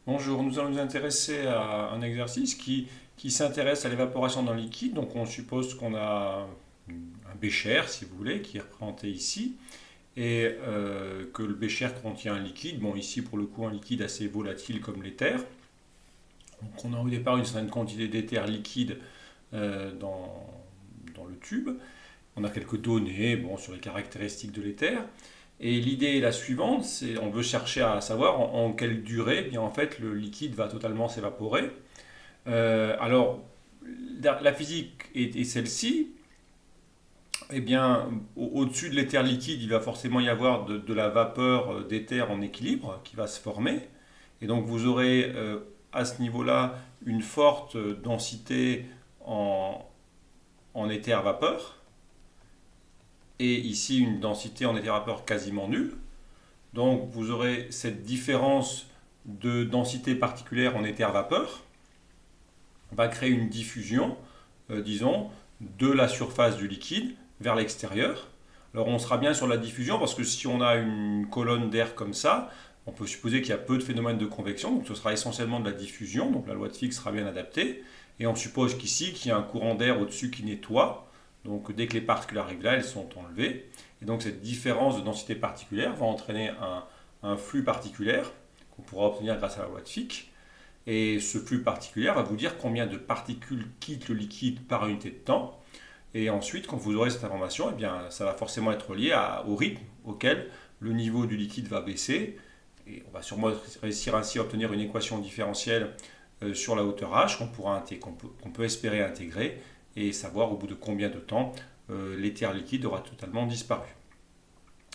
Bonjour, nous allons nous intéresser à un exercice qui s'intéresse à l'évaporation dans le liquide. Donc on suppose qu'on a un bécher, si vous voulez, qui est représenté ici, et que le bécher contient un liquide. Bon, ici pour le coup un liquide assez volatile comme l'éther. Donc on a au départ une certaine quantité d'éther liquide dans le tube. On a quelques données bon, sur les caractéristiques de l'éther. Et l'idée est la suivante, c'est on veut chercher à savoir en quelle durée, eh bien en fait le liquide va totalement s'évaporer. Alors la physique est celle-ci. Eh bien, au-dessus de l'éther liquide, il va forcément y avoir de la vapeur d'éther en équilibre qui va se former. Et donc vous aurez à ce niveau-là une forte densité en, en éther-vapeur. Et ici une densité en éther-vapeur quasiment nulle. Donc vous aurez cette différence de densité particulière en éther-vapeur va créer une diffusion, disons, de la surface du liquide vers l'extérieur. Alors on sera bien sur la diffusion parce que si on a une colonne d'air comme ça, on peut supposer qu'il y a peu de phénomènes de convection, donc ce sera essentiellement de la diffusion, donc la loi de Fick sera bien adaptée. Et on suppose qu'ici, qu'il y a un courant d'air au-dessus qui nettoie, donc dès que les particules arrivent là, elles sont enlevées. Et donc cette différence de densité particulière va entraîner un flux particulier qu'on pourra obtenir grâce à la loi de Fick. Et ce flux particulier va vous dire combien de particules quittent le liquide par unité de temps. Et ensuite, quand vous aurez cette information, eh bien, ça va forcément être lié au rythme auquel le niveau du liquide va baisser. Et on va sûrement réussir ainsi à obtenir une équation différentielle sur la hauteur h qu'on peut espérer intégrer et savoir au bout de combien de temps l'éther liquide aura totalement disparu.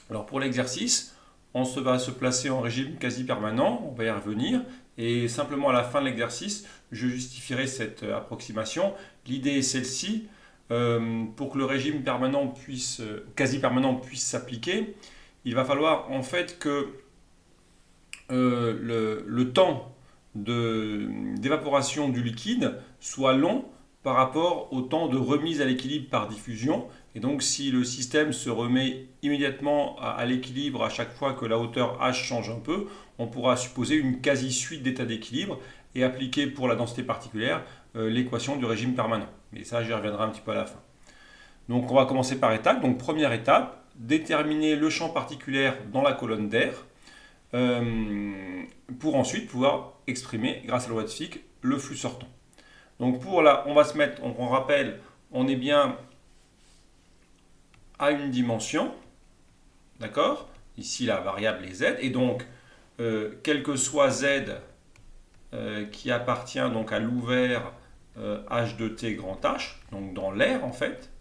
Alors pour l'exercice, va se placer en régime quasi permanent, on va y revenir, et simplement à la fin de l'exercice, je justifierai cette approximation. L'idée est celle-ci, pour que le régime permanent quasi permanent puisse s'appliquer, il va falloir en fait que le temps d'évaporation du liquide soit long par rapport au temps de remise à l'équilibre par diffusion. Et donc si le système se remet immédiatement à l'équilibre à chaque fois que la hauteur h change un peu, on pourra supposer une quasi-suite d'états d'équilibre et appliquer pour la densité particulière l'équation du régime permanent. Mais ça, j'y reviendrai un petit peu à la fin. Donc on va commencer par étapes. Donc première étape, déterminer le champ particulier dans la colonne d'air pour ensuite pouvoir exprimer, grâce à la loi de Fick, le flux sortant. Donc pour là, on va se mettre, on rappelle, on est bien à une dimension, d'accord? Ici la variable est z, et donc quel que soit z qui appartient donc à l'ouvert h de t grand H, donc dans l'air en fait,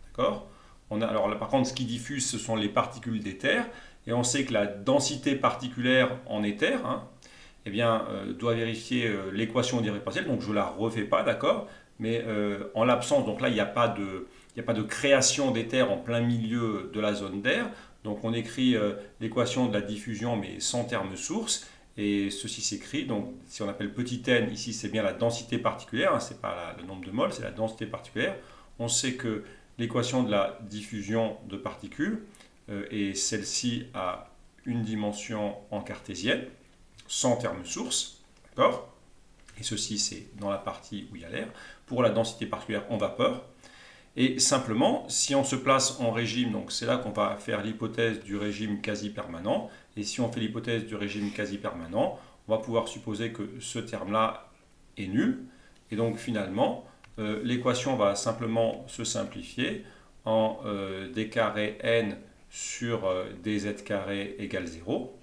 d'accord? Alors là, par contre, ce qui diffuse, ce sont les particules d'éther, et on sait que la densité particulière en éther, hein, eh bien, doit vérifier l'équation différentielle, donc je ne la refais pas, d'accord? Mais en l'absence, donc là, il n'y a pas de création d'éther en plein milieu de la zone d'air, donc on écrit l'équation de la diffusion, mais sans terme source, et ceci s'écrit, donc si on appelle petit n, ici c'est bien la densité particulière, hein, ce n'est pas le nombre de moles, c'est la densité particulière. On sait que l'équation de la diffusion de particules est celle-ci à une dimension en cartésienne, sans terme source, d'accord? Et ceci, c'est dans la partie où il y a l'air, pour la densité particulière en vapeur. Et simplement, si on se place en régime, donc c'est là qu'on va faire l'hypothèse du régime quasi permanent, et si on fait l'hypothèse du régime quasi permanent, on va pouvoir supposer que ce terme-là est nul, et donc finalement, l'équation va simplement se simplifier en d carré n sur dz carré égale 0.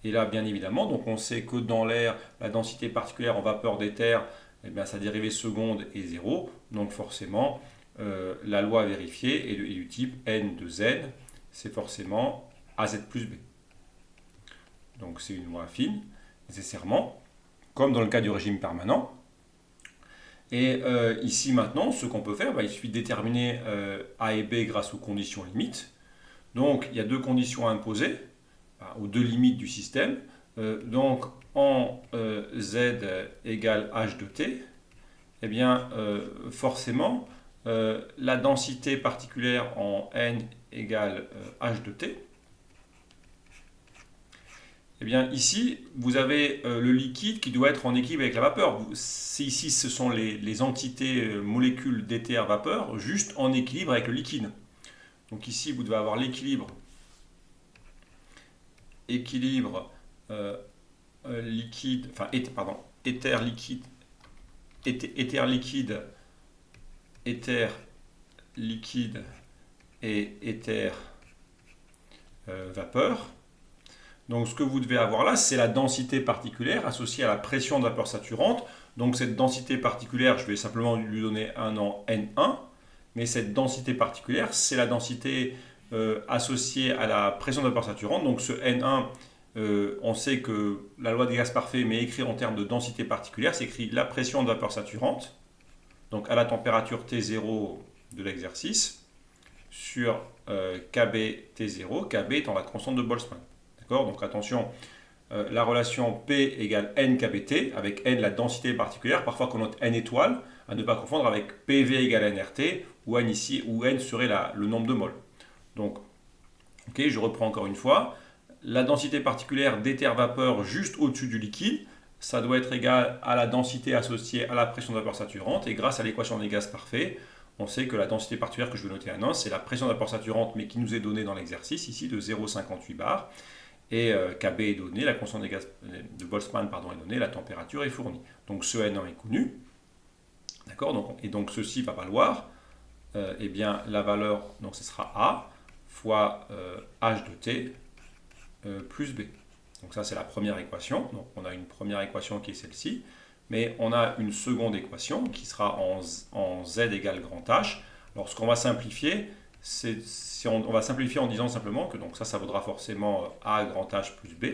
Et là, bien évidemment, donc on sait que dans l'air, la densité particulière en vapeur d'éther, eh bien, sa dérivée seconde est 0. Donc forcément, la loi à vérifier est du type n de z, c'est forcément az plus b. Donc c'est une loi affine, nécessairement, comme dans le cas du régime permanent. Et ici maintenant, ce qu'on peut faire, il suffit de déterminer A et B grâce aux conditions limites. Donc il y a deux conditions à imposer, aux deux limites du système. Donc en z égale h de t, eh bien forcément la densité particulière en n égale h de t. Eh bien, ici, vous avez le liquide qui doit être en équilibre avec la vapeur. Ici, ce sont les entités molécules d'éther-vapeur juste en équilibre avec le liquide. Donc ici, vous devez avoir l'équilibre euh, liquide, enfin, pardon, éther liquide, éther liquide, éther liquide et éther vapeur. Donc ce que vous devez avoir là, c'est la densité particulière associée à la pression de vapeur saturante. Donc cette densité particulière, je vais simplement lui donner un nom N1, mais cette densité particulière, c'est la densité associée à la pression de vapeur saturante. Donc ce N1, on sait que la loi des gaz parfaits, mais écrit en termes de densité particulière, c'est écrit la pression de vapeur saturante, donc à la température T0 de l'exercice, sur Kb T0, Kb étant la constante de Boltzmann. D'accord? Donc attention, la relation P égale N kBT, avec N la densité particulière, parfois qu'on note N étoile, à ne pas confondre avec PV égale nRT, où N ici, où N serait le nombre de moles. Donc, ok, je reprends encore une fois. La densité particulière d'éther-vapeur juste au-dessus du liquide, ça doit être égal à la densité associée à la pression de vapeur saturante, et grâce à l'équation des gaz parfaits, on sait que la densité particulière que je vais noter à 1, c'est la pression de vapeur saturante, mais qui nous est donnée dans l'exercice, ici de 0,58 bar. Et Kb est donné, la constante des gaz de Boltzmann est donnée, la température est fournie. Donc ce N1 est connu. D'accord? Et donc ceci va valoir eh bien, la valeur, donc ce sera A fois H de T plus B. Donc ça c'est la première équation. Donc on a une première équation qui est celle-ci. Mais on a une seconde équation qui sera en Z égale grand H. Alors ce qu'on va simplifier, on va simplifier en disant simplement que donc ça vaudra forcément A grand H plus B.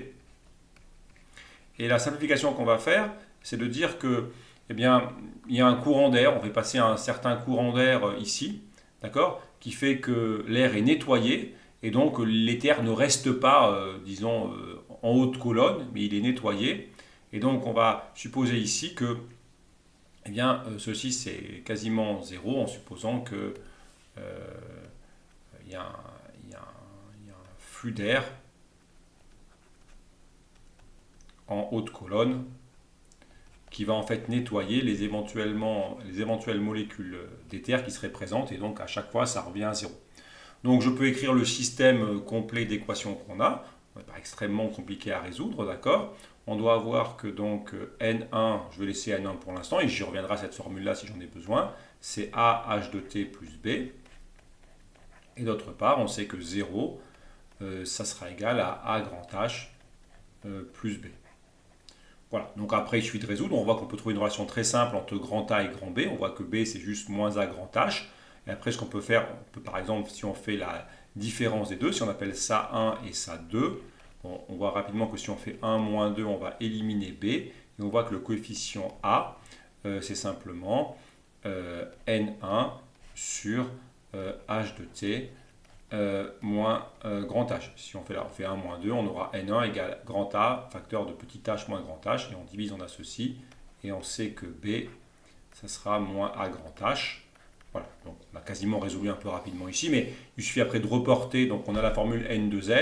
Et la simplification qu'on va faire, c'est de dire que, eh bien, il y a un courant d'air, on fait passer un certain courant d'air ici, d'accord, qui fait que l'air est nettoyé, et donc l'éther ne reste pas, disons, en haute colonne, mais il est nettoyé. Et donc on va supposer ici que, eh bien, ceci c'est quasiment zéro, en supposant que il y a un flux d'air en haute colonne qui va en fait nettoyer les éventuelles molécules d'éther qui seraient présentes, et donc à chaque fois ça revient à zéro. Donc je peux écrire le système complet d'équations qu'on a, pas extrêmement compliqué à résoudre, d'accord. On doit avoir que donc N1, je vais laisser N1 pour l'instant, et j'y reviendrai à cette formule-là si j'en ai besoin, c'est A H de T plus B. Et d'autre part, on sait que 0, ça sera égal à A grand H plus B. Voilà, donc après il suffit de résoudre, on voit qu'on peut trouver une relation très simple entre grand A et grand B, on voit que B c'est juste moins A grand H, et après ce qu'on peut faire, on peut par exemple, si on fait la différence des deux, si on appelle ça 1 et ça 2, on voit rapidement que si on fait 1 moins 2, on va éliminer B, et on voit que le coefficient A, c'est simplement N1 sur H de T moins grand H. Si on fait 1 moins 2, on aura N1 égale grand A, facteur de petit h moins grand H, et on divise, on a ceci, et on sait que B, ça sera moins A grand H. Voilà, donc on a quasiment résolu un peu rapidement ici, mais il suffit après de reporter, donc on a la formule N de Z,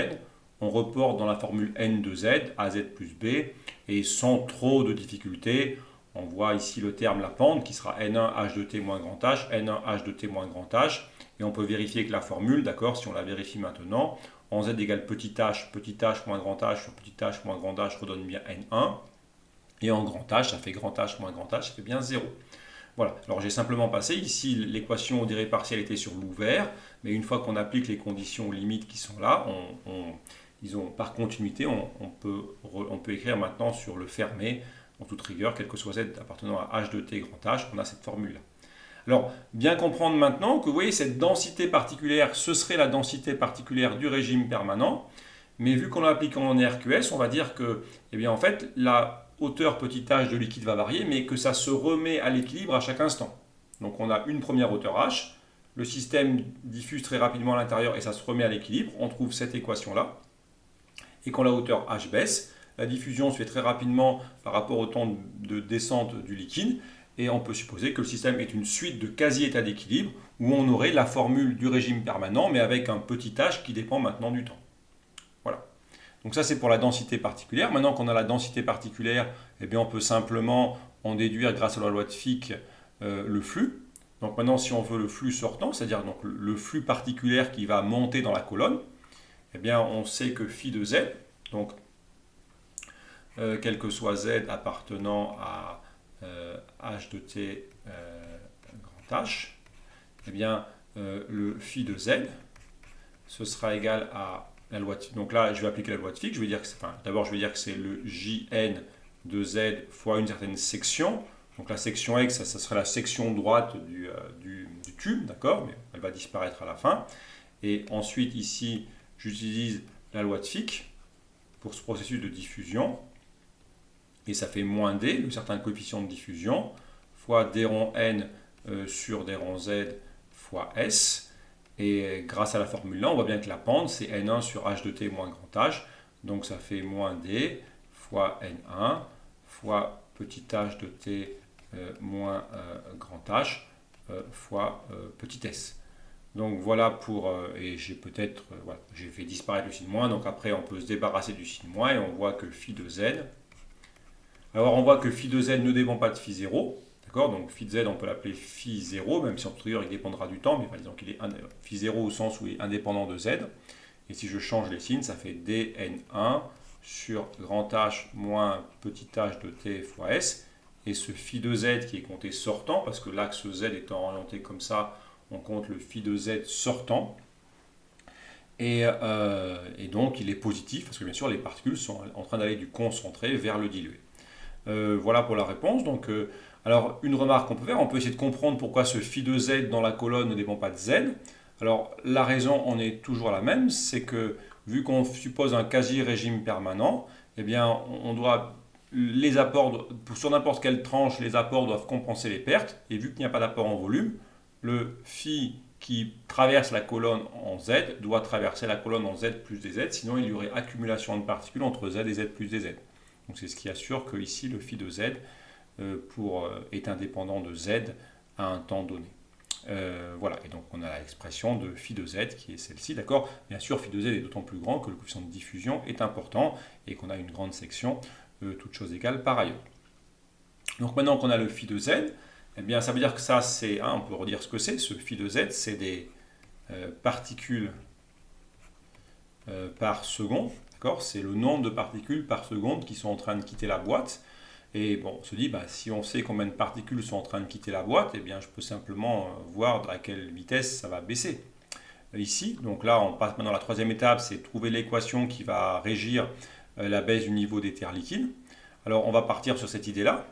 on reporte dans la formule N de Z, AZ plus B, et sans trop de difficultés, on voit ici le terme la pente qui sera N1 H de T moins grand H, N1 H de T moins grand H, et on peut vérifier que la formule, d'accord, si on la vérifie maintenant, en Z égale petit h moins grand H sur petit h moins grand H redonne bien N1, et en grand H, ça fait grand H moins grand H, ça fait bien 0. Voilà, alors j'ai simplement passé, ici l'équation au dérivée partielle était sur l'ouvert, mais une fois qu'on applique les conditions limites qui sont là, disons, par continuité, on peut écrire maintenant sur le fermé, en toute rigueur, quel que soit Z appartenant à H de T grand H, on a cette formule-là. Alors, bien comprendre maintenant que vous voyez, cette densité particulière, ce serait la densité particulière du régime permanent, mais vu qu'on l'applique en RQS, on va dire que, eh bien, en fait, la hauteur petit h de liquide va varier, mais que ça se remet à l'équilibre à chaque instant. Donc on a une première hauteur h, le système diffuse très rapidement à l'intérieur et ça se remet à l'équilibre, on trouve cette équation-là, et quand la hauteur h baisse, la diffusion se fait très rapidement par rapport au temps de descente du liquide, et on peut supposer que le système est une suite de quasi-états d'équilibre, où on aurait la formule du régime permanent, mais avec un petit h qui dépend maintenant du temps. Voilà. Donc ça, c'est pour la densité particulière. Maintenant qu'on a la densité particulière, eh bien, on peut simplement en déduire, grâce à la loi de Fick, le flux. Donc maintenant, si on veut le flux sortant, c'est-à-dire donc le flux particulier qui va monter dans la colonne, eh bien, on sait que phi de z, donc quel que soit z appartenant à h de t grand H, eh bien, le phi de z, ce sera égal à la loi de Fick. Donc là, je vais appliquer la loi de Fick. Je vais dire que d'abord, je vais dire que c'est le Jn de z fois une certaine section. Donc la section x, ça serait la section droite du tube, d'accord, mais elle va disparaître à la fin. Et ensuite, ici, j'utilise la loi de Fick pour ce processus de diffusion. Et ça fait moins d, le certain coefficient de diffusion, fois d rond n sur d rond z fois s. Et grâce à la formule là, on voit bien que la pente, c'est n1 sur h de t moins grand h. Donc ça fait moins d fois n1 fois petit h de t moins grand h fois petit s. Donc voilà pour, et j'ai peut-être, voilà, j'ai fait disparaître le signe moins, donc après on peut se débarrasser du signe moins et on voit que phi de z. Alors on voit que phi de z ne dépend pas de phi 0. D'accord, donc phi de z, on peut l'appeler phi 0, même si en priori il dépendra du temps, mais disons qu'il est phi 0 au sens où il est indépendant de z. Et si je change les signes, ça fait dn1 sur grand H moins petit h de t fois s. Et ce phi de z qui est compté sortant, parce que l'axe z étant orienté comme ça, on compte le phi de z sortant. Et donc il est positif, parce que bien sûr les particules sont en train d'aller du concentré vers le dilué. Voilà pour la réponse. Donc, alors, une remarque qu'on peut faire, on peut essayer de comprendre pourquoi ce phi de z dans la colonne ne dépend pas de z. Alors, la raison en est toujours la même, c'est que vu qu'on suppose un quasi-régime permanent, eh bien, on doit les apports, sur n'importe quelle tranche, les apports doivent compenser les pertes. Et vu qu'il n'y a pas d'apport en volume, le phi qui traverse la colonne en z doit traverser la colonne en z plus dz, sinon il y aurait accumulation de particules entre z et z plus dz. Donc c'est ce qui assure que ici le phi de z est indépendant de z à un temps donné. Voilà, et donc on a l'expression de phi de z qui est celle-ci, d'accord. Bien sûr, phi de z est d'autant plus grand que le coefficient de diffusion est important et qu'on a une grande section, toutes choses égales par ailleurs. Donc maintenant qu'on a le phi de z, eh bien ça veut dire que ça c'est, on peut redire ce que c'est, ce phi de z, c'est des particules par seconde, d'accord, c'est le nombre de particules par seconde qui sont en train de quitter la boîte. Et bon, on se dit, si on sait combien de particules sont en train de quitter la boîte, eh bien, je peux simplement voir à quelle vitesse ça va baisser. Ici, donc là, on passe maintenant à la troisième étape, c'est trouver l'équation qui va régir la baisse du niveau d'éther liquide. Alors, on va partir sur cette idée-là.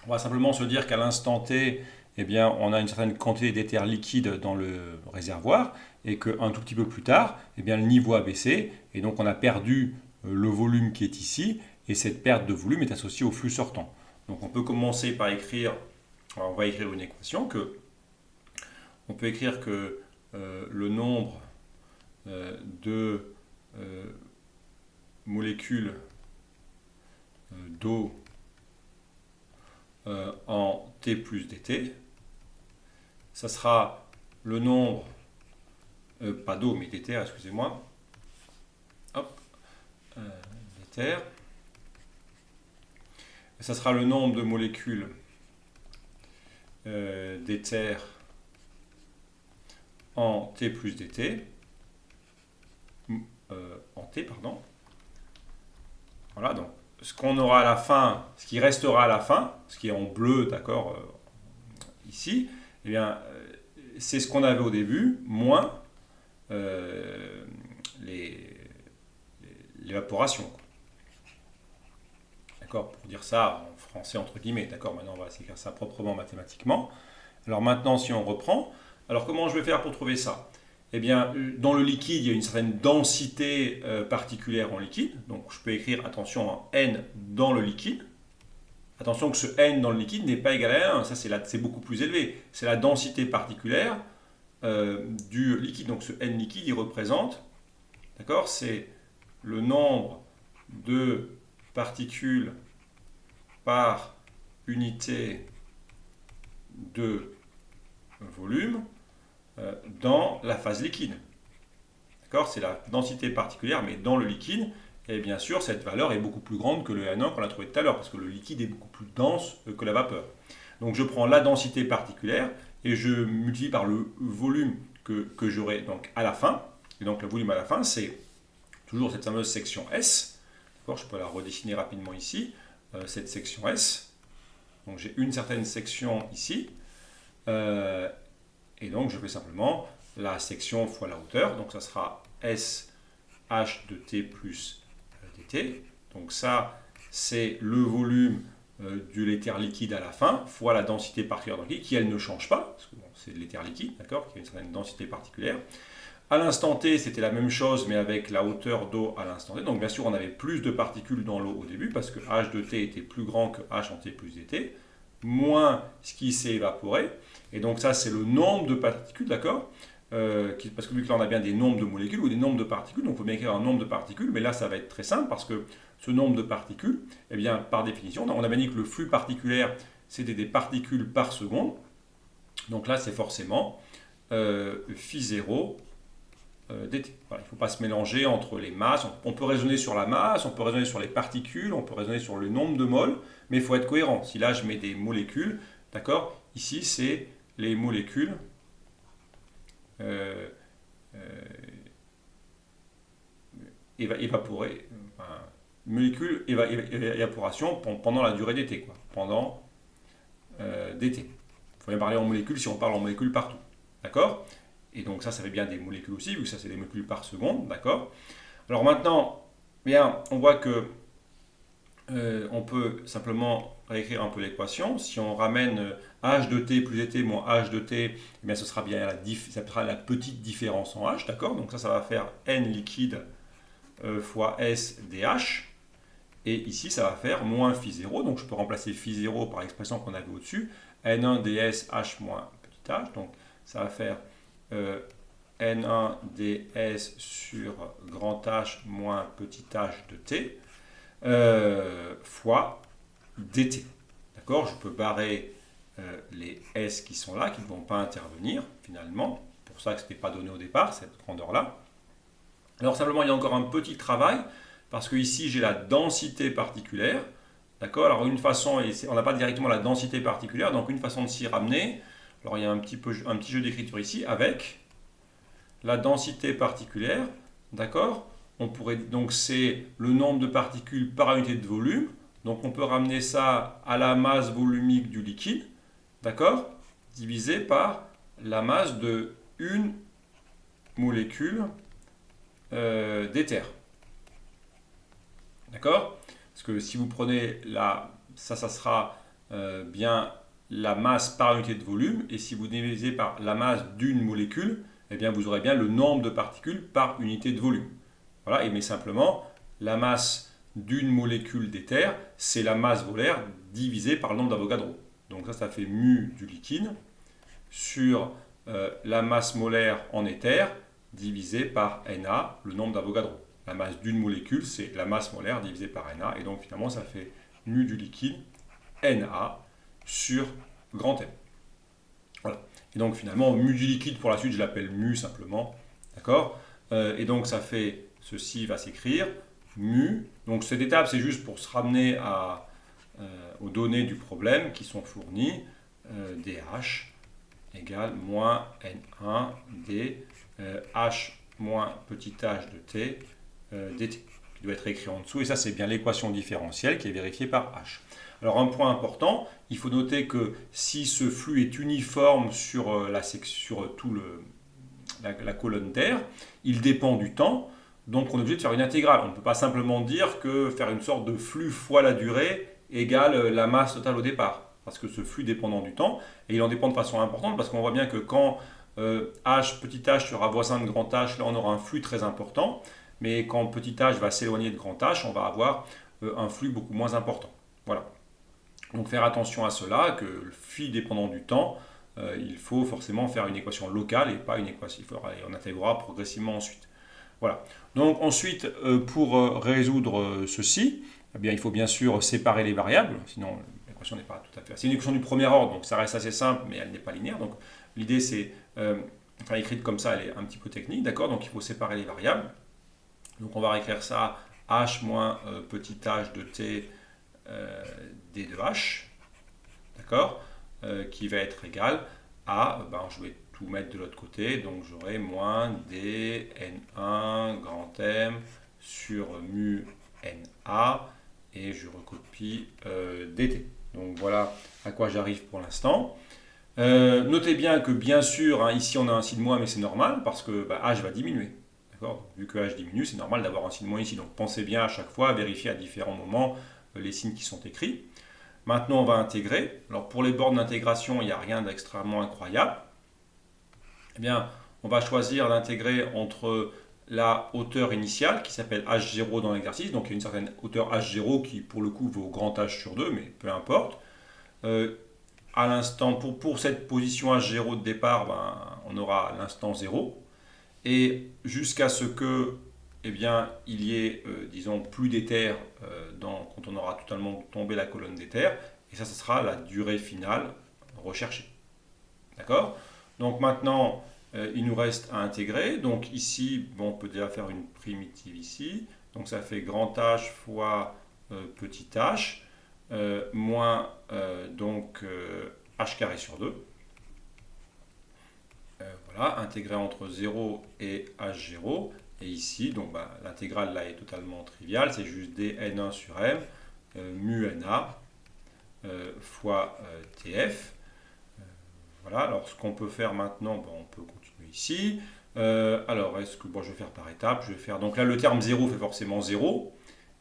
On va simplement se dire qu'à l'instant T, eh bien, on a une certaine quantité d'éther liquide dans le réservoir et qu'un tout petit peu plus tard, eh bien, le niveau a baissé et donc on a perdu le volume qui est ici et cette perte de volume est associée au flux sortant. Donc on peut commencer par écrire, alors on va écrire une équation que on peut écrire que le nombre de molécules d'eau en T plus dt, ça sera le nombre, pas d'eau mais d'éther, excusez-moi, hop, d'éther, ça sera le nombre de molécules d'éther en T plus dt, en T, pardon. Voilà, donc ce qu'on aura à la fin, ce qui restera à la fin, ce qui est en bleu, d'accord, ici, eh bien, c'est ce qu'on avait au début, moins l'évaporation. D'accord, pour dire ça en français entre guillemets, d'accord, maintenant on va écrire ça proprement mathématiquement. Alors maintenant, si on reprend, alors comment je vais faire pour trouver ça? Eh bien, dans le liquide, il y a une certaine densité particulière en liquide. Donc, je peux écrire, attention, n dans le liquide. Attention que ce n dans le liquide n'est pas égal à 1. Ça, c'est beaucoup plus élevé. C'est la densité particulière du liquide. Donc, ce n liquide, il représente, d'accord, c'est le nombre de particules par unité de volume dans la phase liquide. D'accord? C'est la densité particulière, mais dans le liquide. Et bien sûr, cette valeur est beaucoup plus grande que le N1 qu'on a trouvé tout à l'heure, parce que le liquide est beaucoup plus dense que la vapeur. Donc je prends la densité particulière et je multiplie par le volume que j'aurai donc à la fin. Et donc le volume à la fin, c'est toujours cette fameuse section S. Je peux la redessiner rapidement ici, cette section S. Donc j'ai une certaine section ici. Et donc je fais simplement la section fois la hauteur. Donc ça sera S H de T plus dt. Donc ça, c'est le volume de l'éther liquide à la fin, fois la densité particulière dans le liquide, qui elle ne change pas, parce que bon, c'est de l'éther liquide, d'accord, qui a une certaine densité particulière. À l'instant T, c'était la même chose, mais avec la hauteur d'eau à l'instant T. Donc bien sûr, on avait plus de particules dans l'eau au début, parce que H de T était plus grand que H en T plus dt, moins ce qui s'est évaporé. Et donc ça, c'est le nombre de particules, d'accord, parce que vu que là, on a bien des nombres de molécules ou des nombres de particules, donc on peut bien écrire un nombre de particules, mais là, ça va être très simple, parce que ce nombre de particules, eh bien, par définition, on a bien dit que le flux particulier, c'était des particules par seconde. Donc là, c'est forcément phi 0 dt. Voilà, il ne faut pas se mélanger entre les masses. On peut raisonner sur la masse, on peut raisonner sur les particules, on peut raisonner sur le nombre de moles, mais il faut être cohérent. Si là, je mets des molécules, d'accord, ici, c'est les molécules évaporées, molécules évaporation pendant la durée d'été, pendant dt. Il faut bien parler en molécules si on parle en molécules partout, d'accord? Et donc ça fait bien des molécules aussi, vu que ça c'est des molécules par seconde, d'accord? Alors maintenant, bien, on voit que on peut simplement réécrire un peu l'équation. Si on ramène h de t plus dt moins h de t, eh bien ce sera bien ça sera la petite différence en h, d'accord? Donc ça va faire n liquide fois s dh. Et ici, ça va faire moins phi 0. Donc je peux remplacer phi 0 par l'expression qu'on avait au-dessus. N1 ds h moins petit h. Donc ça va faire N1 ds sur grand H moins petit h de t fois dt. D'accord? Je peux barrer les S qui sont là, qui ne vont pas intervenir finalement. C'est pour ça que ce n'était pas donné au départ, cette grandeur-là. Alors simplement, il y a encore un petit travail, parce que ici, j'ai la densité particulière. D'accord? Alors une façon, on n'a pas directement la densité particulière, donc une façon de s'y ramener. Alors il y a un petit jeu d'écriture ici avec la densité particulière, d'accord? On pourrait, donc c'est le nombre de particules par unité de volume. Donc on peut ramener ça à la masse volumique du liquide, d'accord? Divisé par la masse de une molécule d'éther. D'accord? Parce que si vous prenez ça sera bien la masse par unité de volume, et si vous divisez par la masse d'une molécule, eh bien vous aurez bien le nombre de particules par unité de volume. Voilà, mais simplement, la masse d'une molécule d'éther, c'est la masse molaire divisée par le nombre d'Avogadro. Donc ça fait mu du liquide sur la masse molaire en éther divisé par Na, le nombre d'Avogadro. La masse d'une molécule, c'est la masse molaire divisée par Na, et donc finalement ça fait mu du liquide Na sur grand M. Voilà. Et donc finalement, mu du liquide pour la suite, je l'appelle mu simplement. D'accord? Et donc ça fait, ceci va s'écrire mu. Donc cette étape, c'est juste pour se ramener aux données du problème qui sont fournies. dH égale moins N1 d H moins petit h de t dt, qui doit être écrit en dessous. Et ça, c'est bien l'équation différentielle qui est vérifiée par H. Alors un point important, il faut noter que si ce flux est uniforme sur la colonne d'air, il dépend du temps, donc on est obligé de faire une intégrale. On ne peut pas simplement dire que faire une sorte de flux fois la durée égale la masse totale au départ, parce que ce flux dépendant du temps, et il en dépend de façon importante, parce qu'on voit bien que quand petit h sera voisin de grand H, là on aura un flux très important, mais quand petit h va s'éloigner de grand H, on va avoir un flux beaucoup moins important. Voilà. Donc faire attention à cela, que le phi dépendant du temps, il faut forcément faire une équation locale et pas une équation. On intégrera progressivement ensuite. Voilà. Donc ensuite, pour résoudre ceci, eh bien, il faut bien sûr séparer les variables, sinon l'équation n'est pas tout à fait... C'est une équation du premier ordre, donc ça reste assez simple, mais elle n'est pas linéaire. Donc l'idée c'est enfin écrite comme ça, elle est un petit peu technique, d'accord? Donc il faut séparer les variables. Donc on va réécrire ça h moins petit h de t d de h, d'accord? Qui va être égal à, je vais tout mettre de l'autre côté, donc j'aurai moins d n1 grand M sur mu na, et je recopie dt. Donc voilà à quoi j'arrive pour l'instant. Notez bien que bien sûr, hein, ici on a un signe moins, mais c'est normal parce que h va diminuer. Vu que h diminue, c'est normal d'avoir un signe moins ici. Donc pensez bien à chaque fois à vérifier à différents moments les signes qui sont écrits. Maintenant, on va intégrer. Alors pour les bornes d'intégration, il n'y a rien d'extrêmement incroyable. Eh bien, on va choisir d'intégrer entre la hauteur initiale qui s'appelle h0 dans l'exercice. Donc il y a une certaine hauteur h0 qui pour le coup vaut grand h sur 2, mais peu importe. À l'instant, pour cette position H0 de départ, on aura l'instant 0. Et jusqu'à ce que, il y ait, disons, plus d'éther quand on aura totalement tombé la colonne d'éther. Et ça, ce sera la durée finale recherchée. D'accord? Donc maintenant, il nous reste à intégrer. Donc ici, on peut déjà faire une primitive ici. Donc ça fait grand H fois petit h. Moins h carré sur 2. Voilà, intégré entre 0 et h0. Et ici, donc l'intégrale là est totalement triviale, c'est juste dn1 sur m mu na fois tf. Voilà, alors ce qu'on peut faire maintenant, on peut continuer ici. Alors, est-ce que je vais faire par étapes? Je vais faire, donc là le terme 0 fait forcément 0.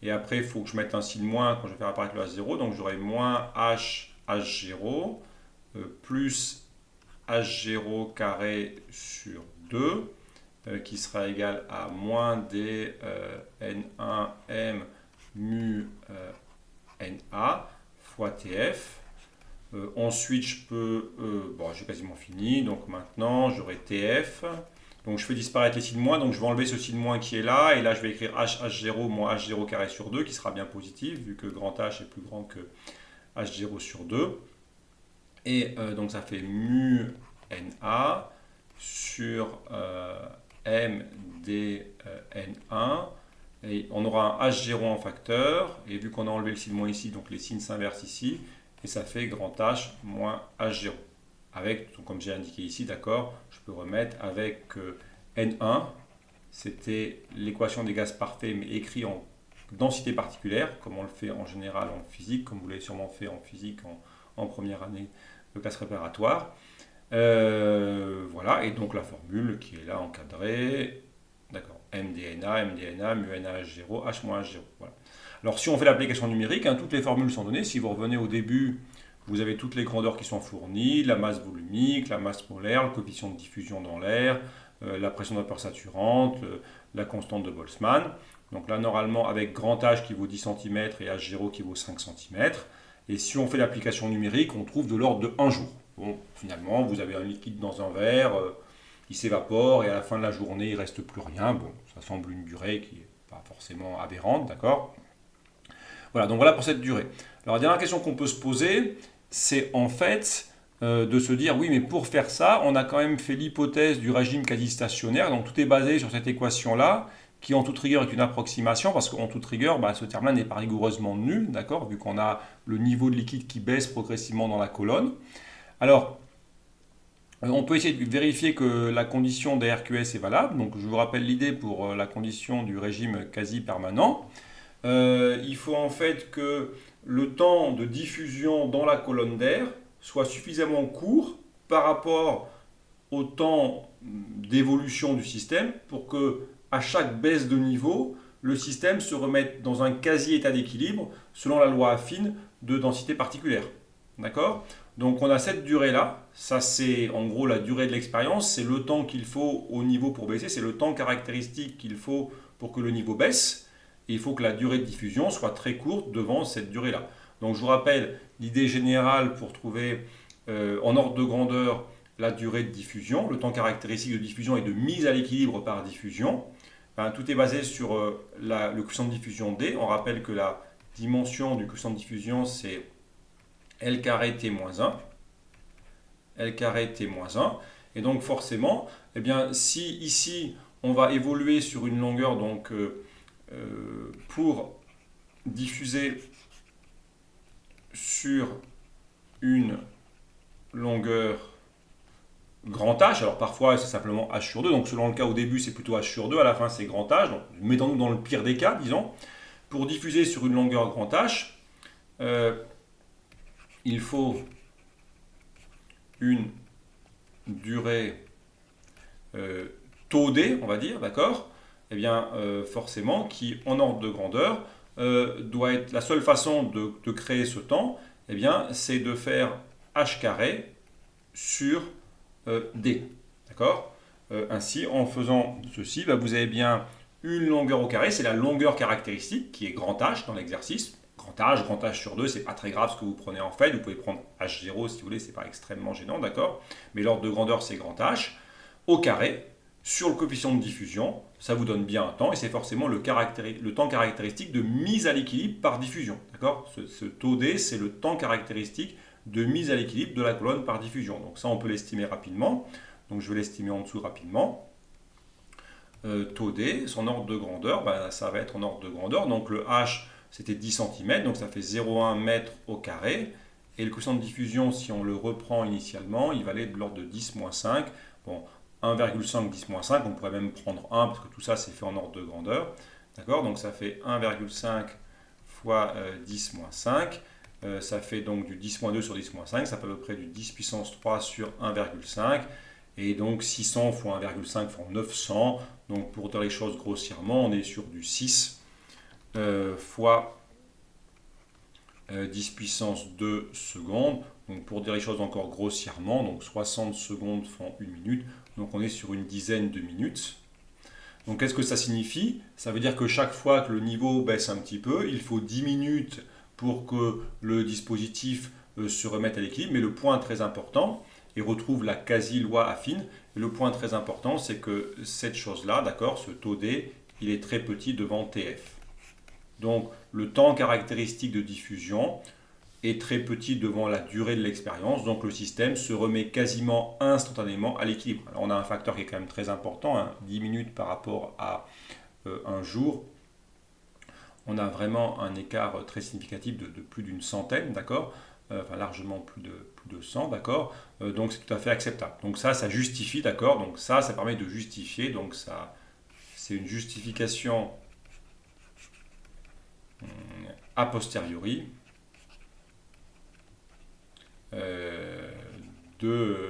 Et après, il faut que je mette un signe moins quand je vais faire apparaître le H0. Donc j'aurai moins H0 plus H0 carré sur 2 qui sera égal à moins d N1M mu Na fois TF. Ensuite, je peux... j'ai quasiment fini. Donc maintenant, j'aurai TF. Donc je fais disparaître les signes moins, donc je vais enlever ce signe moins qui est là, et là je vais écrire h0 moins h0 carré sur 2, qui sera bien positif, vu que grand H est plus grand que h0 sur 2. Et donc ça fait mu na sur m d n1, et on aura un h0 en facteur, et vu qu'on a enlevé le signe moins ici, donc les signes s'inversent ici, et ça fait grand H moins h0. Avec, donc comme j'ai indiqué ici, d'accord, je peux remettre avec N1, c'était l'équation des gaz parfaits, mais écrit en densité particulière, comme on le fait en général en physique, comme vous l'avez sûrement fait en physique en première année de classe préparatoire. Voilà, et donc la formule qui est là encadrée, d'accord, MDNA, mu NaH0, H-H0. Voilà. Alors si on fait l'application numérique, toutes les formules sont données. Si vous revenez au début, vous avez toutes les grandeurs qui sont fournies, la masse volumique, la masse molaire, le coefficient de diffusion dans l'air, la pression de vapeur saturante, la constante de Boltzmann. Donc là, normalement, avec grand H qui vaut 10 cm et H0 qui vaut 5 cm. Et si on fait l'application numérique, on trouve de l'ordre de 1 jour. Bon, finalement, vous avez un liquide dans un verre, il s'évapore et à la fin de la journée, il ne reste plus rien. Bon, ça semble une durée qui n'est pas forcément aberrante, d'accord ? Voilà, donc voilà pour cette durée. Alors la dernière question qu'on peut se poser, c'est en fait de se dire, oui, mais pour faire ça, on a quand même fait l'hypothèse du régime quasi-stationnaire, donc tout est basé sur cette équation-là, qui en toute rigueur est une approximation, parce qu'en toute rigueur, ce terme-là n'est pas rigoureusement nul, d'accord, vu qu'on a le niveau de liquide qui baisse progressivement dans la colonne. Alors, on peut essayer de vérifier que la condition des RQS est valable, donc je vous rappelle l'idée pour la condition du régime quasi-permanent. Il faut en fait que le temps de diffusion dans la colonne d'air soit suffisamment court par rapport au temps d'évolution du système pour que à chaque baisse de niveau, le système se remette dans un quasi-état d'équilibre selon la loi affine de densité particulière. D'accord ? Donc on a cette durée-là, ça c'est en gros la durée de l'expérience, c'est le temps qu'il faut au niveau pour baisser, c'est le temps caractéristique qu'il faut pour que le niveau baisse. Et il faut que la durée de diffusion soit très courte devant cette durée-là. Donc je vous rappelle l'idée générale pour trouver en ordre de grandeur la durée de diffusion. Le temps caractéristique de diffusion est de mise à l'équilibre par diffusion. Tout est basé sur le coefficient de diffusion D. On rappelle que la dimension du coefficient de diffusion c'est L carré T moins 1. L carré T moins 1. Et donc forcément, eh bien, si ici on va évoluer sur une longueur pour diffuser sur une longueur grand H, alors parfois c'est simplement H sur 2, donc selon le cas au début c'est plutôt H sur 2, à la fin c'est grand H, donc mettons-nous dans le pire des cas, disons, pour diffuser sur une longueur grand H, il faut une durée taux D, on va dire, d'accord. Eh bien, forcément, qui en ordre de grandeur doit être la seule façon de créer ce temps, eh bien, c'est de faire h carré sur D, d'accord. Ainsi, en faisant ceci, bah, vous avez bien une longueur au carré, c'est la longueur caractéristique qui est grand H dans l'exercice. Grand H sur 2, c'est pas très grave ce que vous prenez en fait. Vous pouvez prendre H0 si vous voulez, c'est pas extrêmement gênant, d'accord. Mais l'ordre de grandeur, c'est grand H au carré sur le coefficient de diffusion. Ça vous donne bien un temps et c'est forcément le temps caractéristique de mise à l'équilibre par diffusion, d'accord. Ce taux D, c'est le temps caractéristique de mise à l'équilibre de la colonne par diffusion. Donc ça, on peut l'estimer rapidement. Donc je vais l'estimer en dessous rapidement. Taux D, son ordre de grandeur, ben, ça va être en ordre de grandeur. Donc le H, c'était 10 cm, donc ça fait 0,1 m au carré. Et le coefficient de diffusion, si on le reprend initialement, il va aller de l'ordre de 10-5. Bon, 1,5 10-5, on pourrait même prendre 1 parce que tout ça c'est fait en ordre de grandeur. D'accord, donc ça fait 1,5 fois 10-5. Ça fait donc du 10-2 sur 10-5, ça fait à peu près du 10 puissance 3 sur 1,5. Et donc 600 fois 1,5 font 900. Donc pour dire les choses grossièrement, on est sur du 6 fois 10 puissance 2 secondes. Donc pour dire les choses encore grossièrement, donc 60 secondes font 1 minute. Donc on est sur une dizaine de minutes. Donc qu'est-ce que ça signifie? Ça veut dire que chaque fois que le niveau baisse un petit peu, il faut 10 minutes pour que le dispositif se remette à l'équilibre. Mais le point très important, et retrouve la quasi-loi affine, et le point très important, c'est que cette chose-là, d'accord, ce taux D, il est très petit devant TF. Donc le temps caractéristique de diffusion est très petit devant la durée de l'expérience, donc le système se remet quasiment instantanément à l'équilibre. Alors on a un facteur qui est quand même très important, hein, 10 minutes par rapport à un jour. On a vraiment un écart très significatif de plus d'une centaine, d'accord, enfin largement plus de 100, d'accord, donc c'est tout à fait acceptable. Donc ça justifie, d'accord, donc ça permet de justifier, donc ça, c'est une justification a posteriori de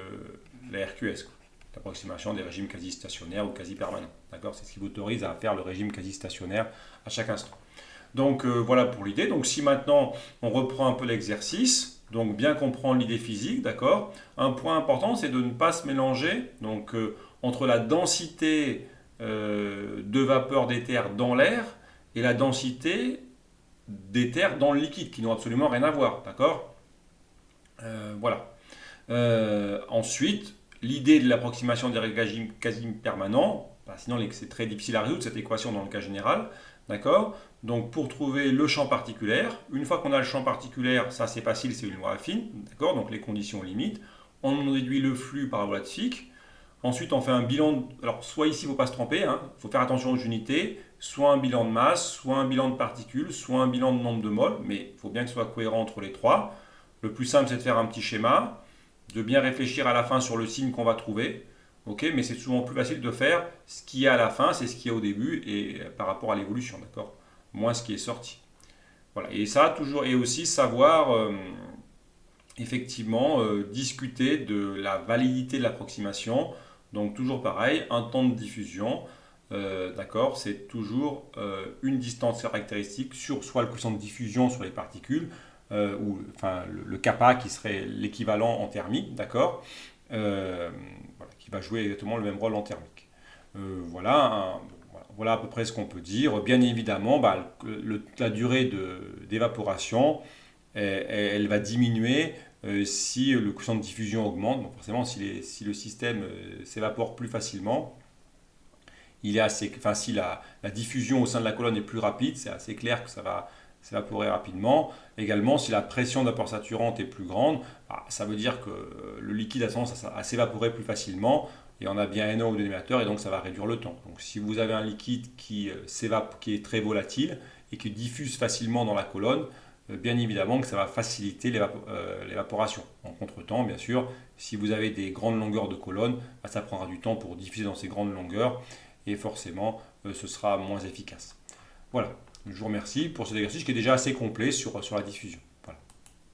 la RQS, l'approximation des régimes quasi-stationnaires ou quasi-permanents. D'accord, c'est ce qui vous autorise à faire le régime quasi-stationnaire à chaque instant. Donc voilà pour l'idée. Donc si maintenant on reprend un peu l'exercice, donc bien comprendre l'idée physique, d'accord. Un point important, c'est de ne pas se mélanger donc entre la densité de vapeur d'éther dans l'air et la densité d'éther dans le liquide, qui n'ont absolument rien à voir, d'accord. Voilà. Ensuite, l'idée de l'approximation des régimes quasi permanents, sinon c'est très difficile à résoudre cette équation dans le cas général, d'accord. Donc pour trouver le champ particulier, une fois qu'on a le champ particulier, ça c'est facile, c'est une loi affine, d'accord, donc les conditions limites, on réduit le flux par la loi de Fick. Ensuite, on fait un bilan. Alors, soit ici, il ne faut pas se tromper, hein, il faut faire attention aux unités, soit un bilan de masse, soit un bilan de particules, soit un bilan de nombre de moles, mais il faut bien que ce soit cohérent entre les trois. Le plus simple, c'est de faire un petit schéma, de bien réfléchir à la fin sur le signe qu'on va trouver. Ok, mais c'est souvent plus facile de faire ce qui est à la fin, c'est ce qui est au début, et par rapport à l'évolution, d'accord, moins ce qui est sorti. Voilà, et ça, toujours, et aussi savoir effectivement discuter de la validité de l'approximation. Donc toujours pareil, un temps de diffusion, d'accord, c'est toujours une distance caractéristique sur soit le coefficient de diffusion sur les particules, ou enfin le kappa qui serait l'équivalent en thermique, d'accord, voilà, qui va jouer exactement le même rôle en thermique. Voilà à peu près ce qu'on peut dire. Bien évidemment, bah, la durée d'évaporation, elle va diminuer si le coefficient de diffusion augmente. Donc forcément, si le système s'évapore plus facilement, si la diffusion au sein de la colonne est plus rapide, c'est assez clair que ça va s'évaporer rapidement. Également, si la pression de vapeur saturante est plus grande, ça veut dire que le liquide a tendance à s'évaporer plus facilement et on a bien un NO au dénominateur et donc ça va réduire le temps. Donc si vous avez un liquide qui qui est très volatile et qui diffuse facilement dans la colonne, bien évidemment que ça va faciliter l'évaporation. En contretemps, bien sûr, si vous avez des grandes longueurs de colonne, ça prendra du temps pour diffuser dans ces grandes longueurs et forcément ce sera moins efficace. Voilà, je vous remercie pour cet exercice qui est déjà assez complet sur la diffusion.